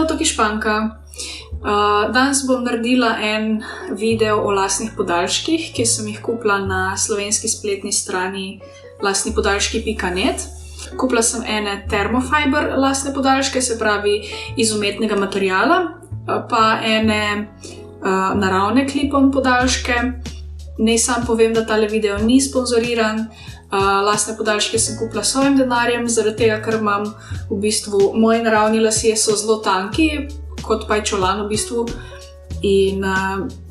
tukaj Španka. Danes bom naredila en video o lasnih podaljških, ki sem jih kupila na slovenski spletni strani lasnipodaljški.net. Kupila sem ene termofiber lasne podaljške, se pravi iz umetnega materiala, pa ene naravne klipon podaljške. Naj sam povem, da tale video ni sponzoriran. Lasne podaljške sem kupila s svojim denarjem, zaradi tega, ker imam v bistvu moji naravni lasje so zelo tanki, kot pajčolan v bistvu. In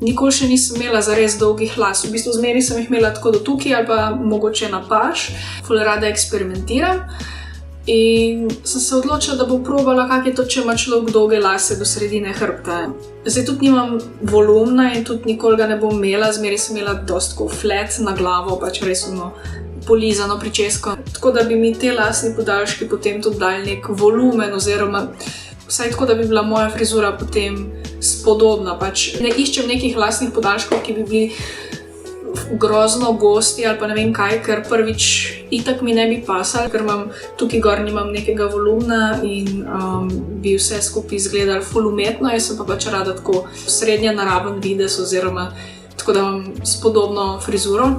nikoli še nisem imela zares dolgih las. V bistvu zmeri sem jih imela tako do tukaj ali pa mogoče na paž. Ful rada eksperimentiram. In sem se odločila, da bom probala, kak je to, če ima človek dolge lase do sredine hrbta. Zdaj tudi nimam volumna in tudi nikoli ga ne bom imela. Zmeri sem imela dosti flat na glavo, pač res polizano pričesko. Tako da bi mi te lasni podaljški potem tudi dali nek volumen oziroma vsaj tako, da bi bila moja frizura potem spodobna. Pač ne iščem nekih lasnih podaljškov, ki bi bili grozno gosti ali pa ne vem kaj, ker prvič itak mi ne bi pasali, ker tukaj gor nimam nekega volumna in bi vse skupaj izgledali ful umetno. Jaz sem pa pač rada tako srednja naraven videz oziroma tako, da imam spodobno frizuro.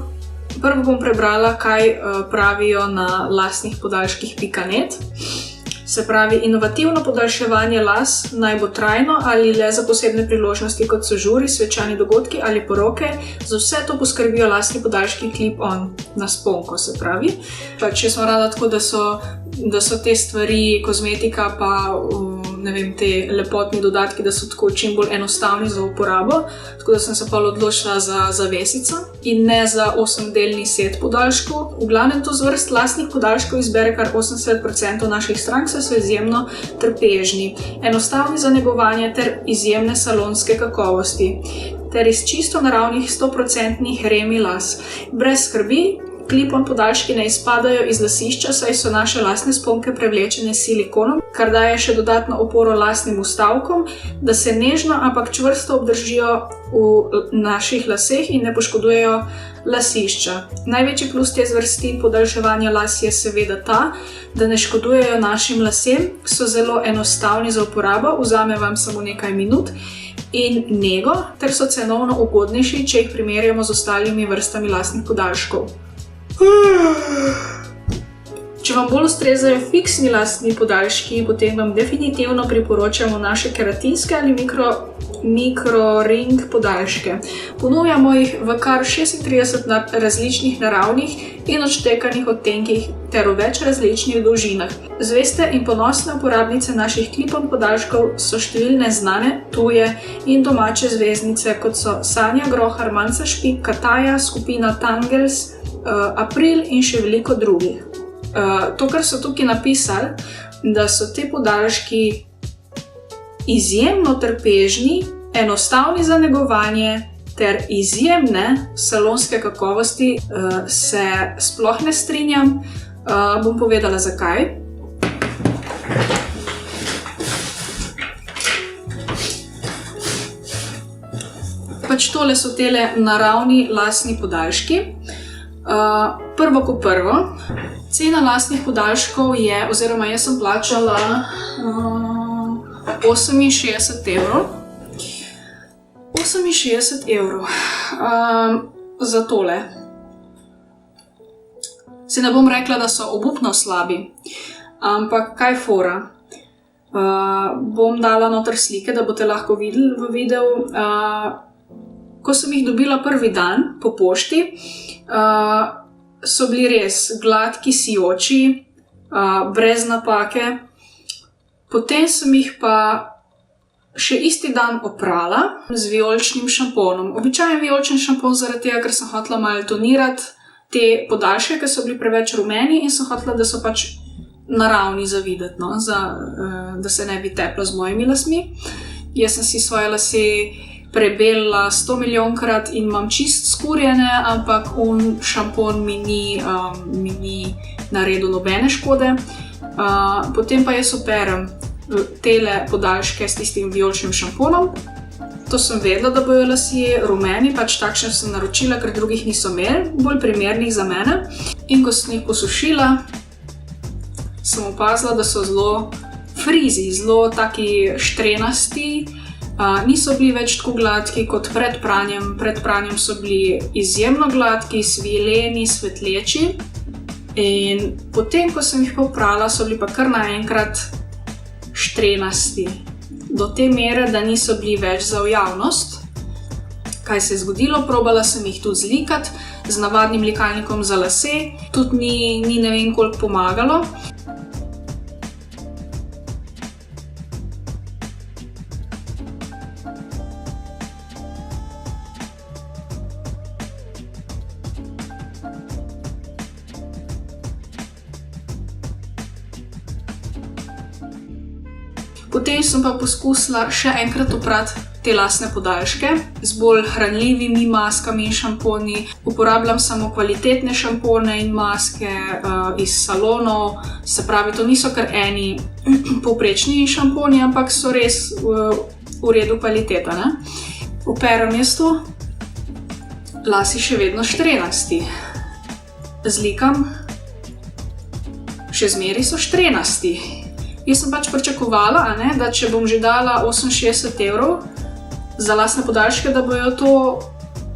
Prvo bom prebrala, kaj pravijo na lasnipodaljških.net. Se pravi, inovativno podaljševanje las naj bo trajno ali le za posebne priložnosti, kot so žuri, svečani dogodki ali poroke. Za vse to poskrbijo lasni podaljški clip-on na sponko, se pravi. Pač jaz sem rada tako, da so te stvari, kozmetika pa ne vem, te lepotni dodatki, da so tako čim bolj enostavni za uporabo. Tako da sem se pa odločila za zavesico in ne za 8-delni set podaljškov. V glavnem to zvrst lasnih podaljškov izbere kar 80% naših strank, so izjemno trpežni, enostavni za negovanje ter izjemne salonske kakovosti, ter iz čisto naravnih 100% remi las. Brez skrbi, clip-on podaljški ne izpadajo iz lasišča, saj so naše lasne sponke prevlečene s silikonom, kar daje še dodatno oporo lasnim vstavkom, da se nežno, ampak čvrsto obdržijo v naših laseh in ne poškodujejo lasišča. Največji plus te zvrsti podaljševanja las je seveda ta, da ne škodujejo našim lasem, so zelo enostavni za uporabo, vzame vam samo nekaj minut in nego, ter so cenovno ugodnejši, če jih primerjamo z ostalimi vrstami lasnih podaljškov. Če vam bolj ustrezajo fiksni lasni podaljški, potem vam definitivno priporočamo naše keratinske ali mikroring podaljške. Ponujamo jih v kar 36 različnih naravnih in odštekanih odtenkih ter v več različnih dolžinah. Zveste in ponosne uporabnice naših clip-on podaljškov so številne znane, tuje in domače zvezdnice, kot so Sanja Grohar, Manca Špik, Kataja, skupina Tangels, April in še veliko drugih. To, kar so tukaj napisali, da so te podaljški izjemno trpežni, enostavni za negovanje ter izjemne salonske kakovosti, se sploh ne strinjam. Bom povedala zakaj. Pač tole so tele naravni lasni podaljški. Prvo ko prvo, cena lasnih podaljškov je, oziroma jaz sem plačala 68 evrov. 68 evrov za tole. Se ne bom rekla, da so obupno slabi, ampak kaj fora. Bom dala noter slike, da boste lahko videli v videu. Ko sem jih dobila prvi dan po pošti, so bili res gladki, sijoči, brez napake. Potem sem jih pa še isti dan oprala z vijoličnim šamponom. Običajen vijoličen šampon zaradi tega, ker sem hotela malo tonirati te podaljške, ki so bili preveč rumeni in sem hotela, da so pač naravni za videti, no? Da se ne bi tepla z mojimi lasmi. Jaz sem si svoje lase prebelila 100 milijonkrat in imam čist skurjene, ampak šampon mi ni naredil nobene škode. Potem pa jaz operem tele podaljške s tistim vijoličnim šamponom. To sem vedela, da bojo lasje rumeni, pač takšne sem naročila, ker drugih niso imeli, bolj primernih za mene. In ko sem jih posušila, sem opazila, da so zelo frizi, zelo taki štrenasti, niso bili več tako gladki kot pred pranjem. Pred pranjem so bili izjemno gladki, svileni, svetleči. In potem, ko sem jih poprala, so bili pa kar naenkrat štrenasti. Do te mere, da niso bili več za v javnost. Kaj se je zgodilo? Probala sem jih tudi zlikati z navadnim likalnikom za lase. Tudi ni ne vem koliko pomagalo. Potem sem pa poskusila še enkrat oprati te lasne podaljške z bolj hranljivimi maskami in šamponi. Uporabljam samo kvalitetne šampone in maske iz salonov. Se pravi, to niso kar eni povprečni šamponi, ampak so res v redu kvaliteta, ne? Operem jaz to, lasi še vedno štrenasti. Zlikam, še zmeraj so štrenasti. Jaz sem pač pričakovala, da če bom že dala 68 € za lasne podaljške, da bojo to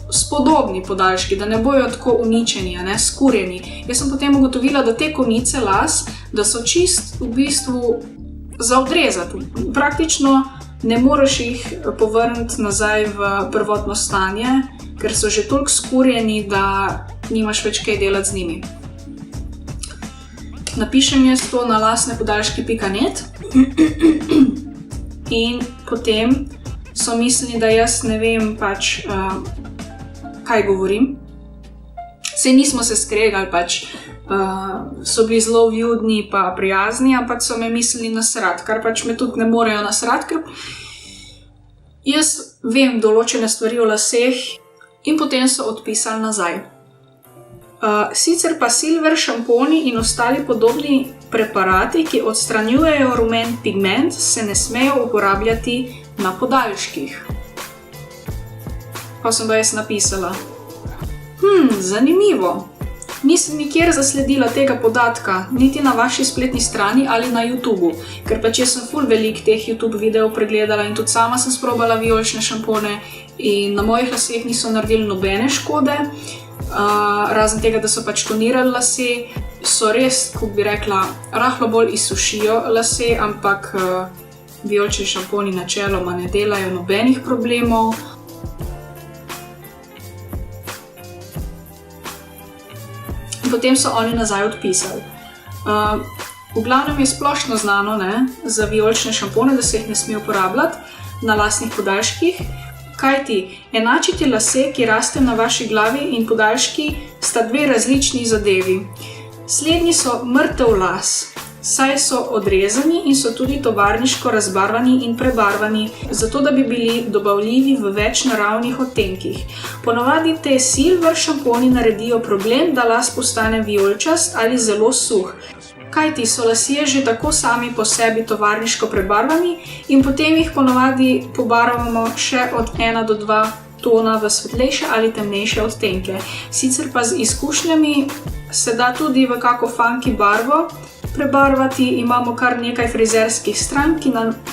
spodobni podaljški, da ne bojo tako uničeni, skurjeni. Jaz sem potem ugotovila, da te konice las, da so čist v bistvu za odrezati. Praktično ne moreš jih povrniti nazaj v prvotno stanje, ker so že toliko skurjeni, da nimaš več kaj delati z njimi. Napišem jaz to na lasnepodaljški.net in potem so mislili, da jaz ne vem pač, kaj govorim. Saj nismo se skregali, pač so bili zelo vljudni pa prijazni, ampak so me mislili nasrati, kar pač me tudi ne morejo nasrati, ker jaz vem določene stvari o laseh in potem so odpisali nazaj. Sicer pa silver šamponi in ostali podobni preparati, ki odstranjujejo rumen pigment, se ne smejo uporabljati na podaljških. Pa sem pa jaz napisala. Zanimivo. Nisem nikjer zasledila tega podatka, niti na vaši spletni strani ali na YouTubu, ker pač jaz sem ful veliko teh YouTube videov pregledala in tudi sama sem sprobala vijolične šampone in na mojih laseh niso naredili nobene škode. Razen tega, da so pač tonirali lase, so res, kako bi rekla, rahlo bolj izsušijo lase, ampak vijolični šamponi načeloma ne delajo nobenih problemov. In potem so oni nazaj odpisali. V glavnem je splošno znano, za vijolične šampone, da se jih ne sme uporabljati na lasnih podaljških. Kajti, enačiti lase, ki rastejo na vaši glavi, in podaljški sta dve različni zadevi. Slednji so mrtev las, saj so odrezani in so tudi tovarniško razbarvani in prebarvani, zato da bi bili dobavljivi v več naravnih odtenkih. Ponavadi te silver šamponi naredijo problem, da las postane vijoličast ali zelo suh. Kajti so lasje že tako sami po sebi tovarniško prebarvani in potem jih ponavadi pobarvamo še od 1 do 2 tona v svetlejše ali temnejše odtenke. Sicer pa z izkušnjami se da tudi v kako funky barvo prebarvati. Imamo kar nekaj frizerskih strank,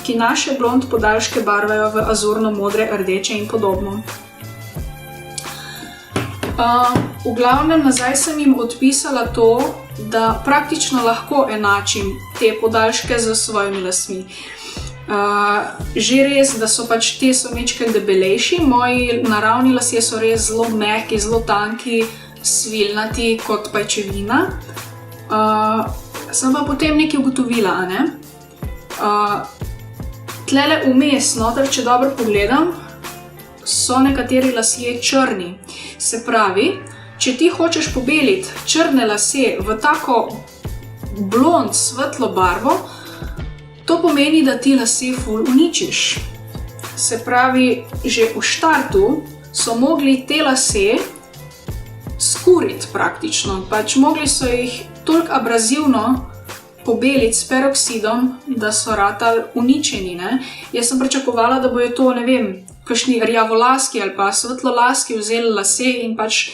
ki naše blond podaljške barvajo v azurno, modre, rdeče in podobno. V glavnem nazaj sem jim odpisala to, da praktično lahko enačim te podaljške z svojimi lasmi. Že res, da so pač te so majčkeno debelejši, moji naravni lasje so res zelo mehki, zelo tanki, svilnati kot pajčevina. Sem pa potem nekaj ugotovila, Tlele vmes, noter, če dobro pogledam, so nekateri lasje črni. Se pravi, če ti hočeš pobeliti črne lase v tako blond, svetlo barvo, to pomeni, da ti lase ful uničiš. Se pravi, že v štartu so mogli te lase skuriti praktično. Pač mogli so jih toliko abrazivno pobeliti s peroksidom, da so ratali uničeni. Jaz sem pričakovala, da bojo to, ne vem, kakšni rjavolaski ali pa svetlolaski vzeli lase in pač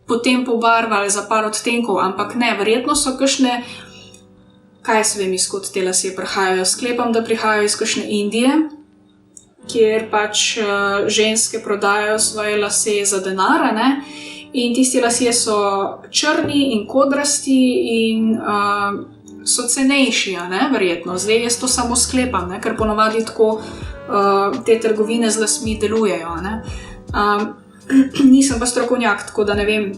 potem pobarvali za par odtenkov, ampak ne, verjetno so kakšne kaj se vem, izkot te lasje prihajajo. Sklepam, da prihajajo iz kakšne Indije, kjer pač ženske prodajajo svoje lase za denar, ne? In tisti lasje so črni in kodrasti in so cenejši, ne? Verjetno. Zdaj jaz to samo sklepam, ne? Ker ponavadi tako te trgovine z lasmi delujejo, ne? Nisem pa strokovnjak, tako da ne vem,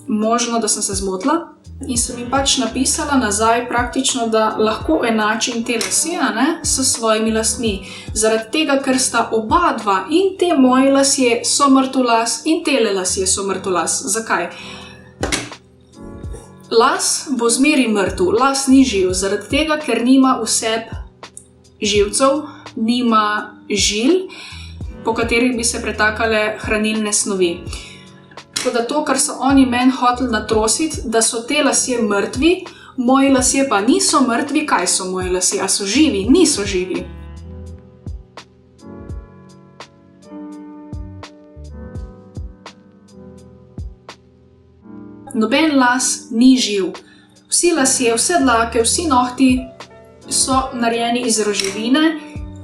možno, da sem se zmotila. In sem jim pač napisala nazaj praktično, da lahko enačim te lasje, ne, s svojimi lasmi. Zaradi tega, ker sta oba dva in te moji lasje so mrtvolas in tele lasje so mrtvolas. Zakaj? Las bo zmeri mrtev, las ni živ, zaradi tega, ker nima vseb živcev, nima žil, po katerih bi se pretakale hranilne snovi. Tako da to, kar so oni meni hoteli natrositi, da so te lasje mrtvi, moji lasje pa niso mrtvi. Kaj so moji lasje? A so živi? Niso živi. Noben las ni živ. Vsi lasje, vse dlake, vsi nohti so narejeni iz roževine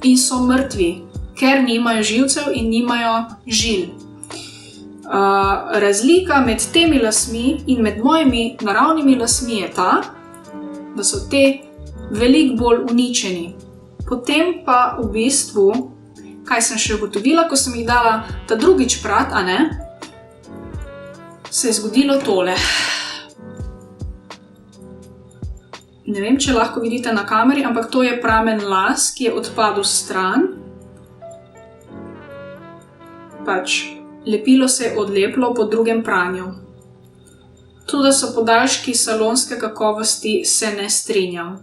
in so mrtvi, ker nimajo živcev in nimajo žil. Razlika med temi lasmi in med mojimi naravnimi lasmi je ta, da so te veliko bolj uničeni. Potem pa v bistvu, kaj sem še ugotovila, ko sem jih dala ta drugič prat, a ne, se je zgodilo tole. Ne vem, če lahko vidite na kameri, ampak to je pramen las, ki je odpadel stran. Pač lepilo se je odlepilo po drugem pranju. To, da so podaljški salonske kakovosti, se ne strinjam.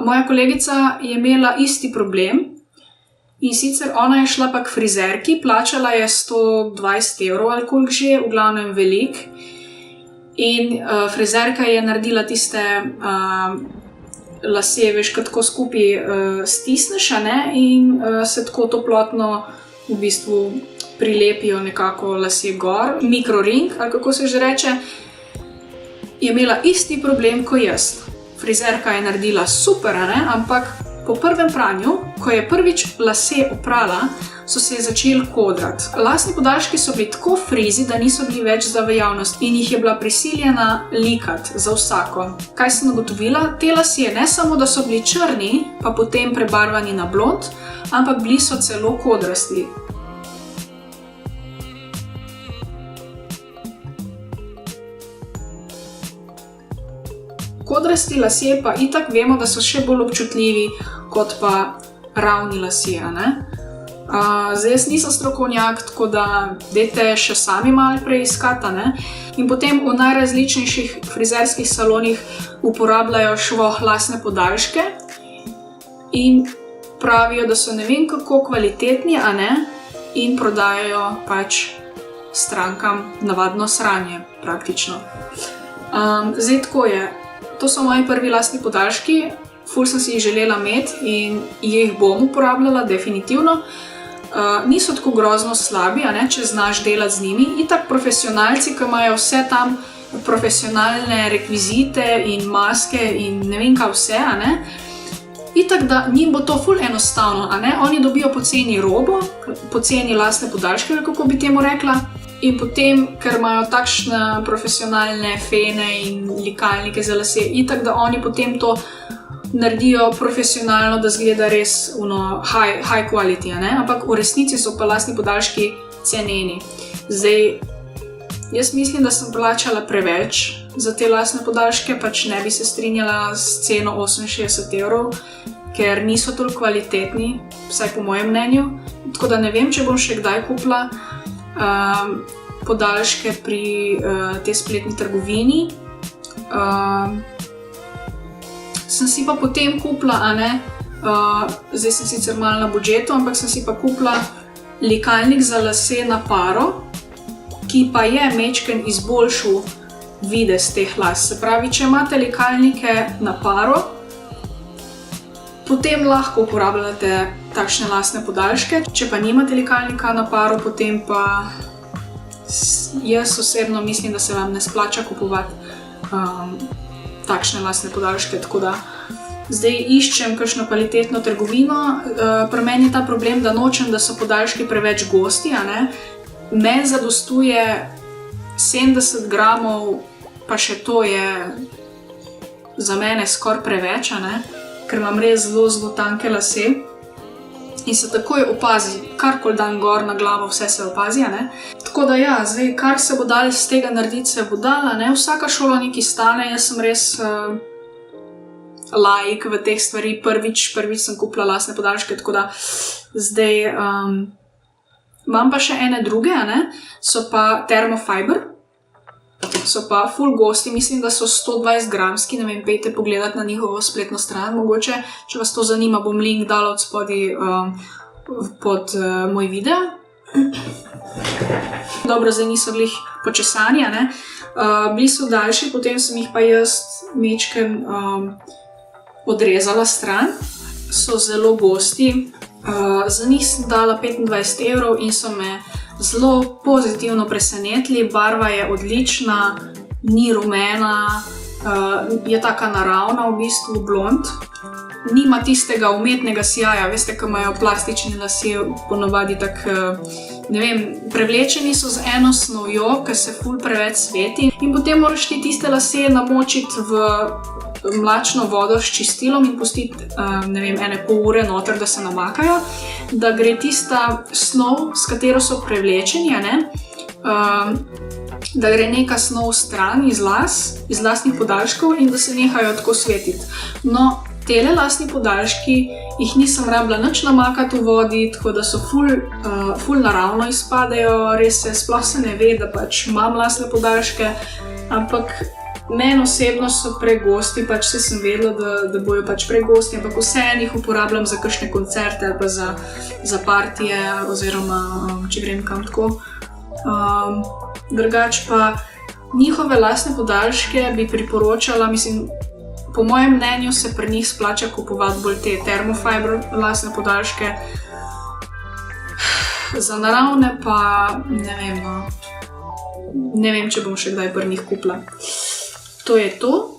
Moja kolegica je imela isti problem in sicer ona je šla pa k frizerki, plačala je 120 € ali koliko že, v glavnem velik. In frizerka je naredila tiste lase, veš, ko tako skupaj stisneš, ne, in se tako toplotno v bistvu prilepijo nekako lasje gor, mikroring, ali kako se že reče, je imela isti problem kot jaz. Frizerka je naredila super, ne? Ampak po prvem pranju, ko je prvič lase oprala, so se začeli kodrati. Lasni podaljški so bili tako frizi, da niso bili več za v javnost in jih je bila prisiljena likati za vsako. Kaj sem ugotovila? Te lasje ne samo, da so bili črni, pa potem prebarvani na blond, ampak bili so celo kodrasti. Kodrasti lasje pa itak vemo, da so še bolj občutljivi kot pa ravni lasje, ne? Zdaj jaz nisem strokovnjak, tako da dajte še sami malo preiskati, ne? In potem v najrazličnejših frizerskih salonih uporabljajo švoh lasne podaljške in pravijo, da so ne vem kako kvalitetni, a ne? In prodajajo pač strankam navadno sranje, praktično. Zdaj tako je. To so moji prvi lasni podaljški, ful sem si jih želela imeti in jih bom uporabljala, definitivno. Niso tako grozno slabi, a ne, če znaš delati z njimi. Itak profesionalci, ki imajo vse tam profesionalne rekvizite in maske in ne vem kaj vse, a ne. Itak, da njim bo to ful enostavno, a ne. Oni dobijo poceni robo, poceni lasne podaljške, kako bi temu rekla. In potem, ker imajo takšne profesionalne fene in likalnike za lase, itak, da oni potem to naredijo profesionalno, da zgleda res high quality, ne? Ampak v resnici so pa lasni podaljški ceneni. Zdaj, jaz mislim, da sem plačala preveč za te lasne podaljške, pač ne bi se strinjala s ceno 68 €, ker niso toliko kvalitetni, vsaj po mojem mnenju. Tako da ne vem, če bom še kdaj kupila podaljške pri tej spletni trgovini. Sem si pa potem kupila, a ne, zdaj sem sicer malo na budžetu, ampak sem si pa kupila likalnik za lase na paro, ki pa je majčkeno izboljšal videz teh las. Se pravi, če imate likalnike na paro, potem lahko uporabljate takšne lasne podaljške. Če pa nimate likalnika na paro, potem pa jaz osebno mislim, da se vam ne splača kupovati takšne lastne podaljške, tako da zdaj iščem kakšno kvalitetno trgovino. Pri meni je ta problem, da nočem, da so podaljški preveč gosti, a ne. Meni zadostuje 70 gramov, pa še to je za mene skoraj preveč, a ne, ker imam res zelo, zelo tanke lase. In se takoj opazi, karkoli dan gor na glavo, vse se opazi, a ne. Tako da ja, zdaj, kar se bo dalo iz tega narediti, se bo dalo, ne. Vsaka šola nekaj stane, jaz sem res laik v teh stvari. Prvič sem kupila lastne podaljške, tako da zdaj imam pa še ene druge, a ne. So pa Thermofiber, so pa full gosti, mislim, da so 120 gramski, ne vem, pejte pogledat na njihovo spletno stran, mogoče, če vas to zanima, bom link dala od spodaj pod moj video. Dobro, zdaj niso glih počesani, a ne. Bili so daljši, potem sem jih pa jaz mečken odrezala stran, so zelo gosti. Za njih sem dala 25 € in so me zelo pozitivno presenetili. Barva je odlična, ni rumena, je taka naravna, v bistvu blond. Nima tistega umetnega sijaja, veste, ko imajo plastični lasje ponavadi tak, ne vem, prevlečeni so z eno snovjo, ki se ful preveč sveti in potem moraš ti tiste lase namočiti v mlačno vodo s čistilom in pustiti, ne vem, ene pol ure noter, da se namakajo, da gre tista snov, s katero so prevlečeni, a ne, da gre neka snov stran iz lastnih podaljškov in da se nehajo tako svetiti. No, tele lastni podaljški jih nisem rabila nič namakati v vodi, tako da so ful naravno izpadejo, res sploh se ne ve, da pač imam lastne podaljške, ampak meni osebno so pregosti, pač se sem vedela, da bojo pač pregosti, ampak vseeno jih uporabljam za kakšne koncerte ali pa za partije oziroma če grem kam tako. Drugače pa njihove lastne podaljške bi priporočala, mislim, po mojem mnenju se pri njih splača kupovati bolj te Thermofiber lastne podaljške. Za naravne pa ne vem, če bom še kdaj pri njih kupila. To je to.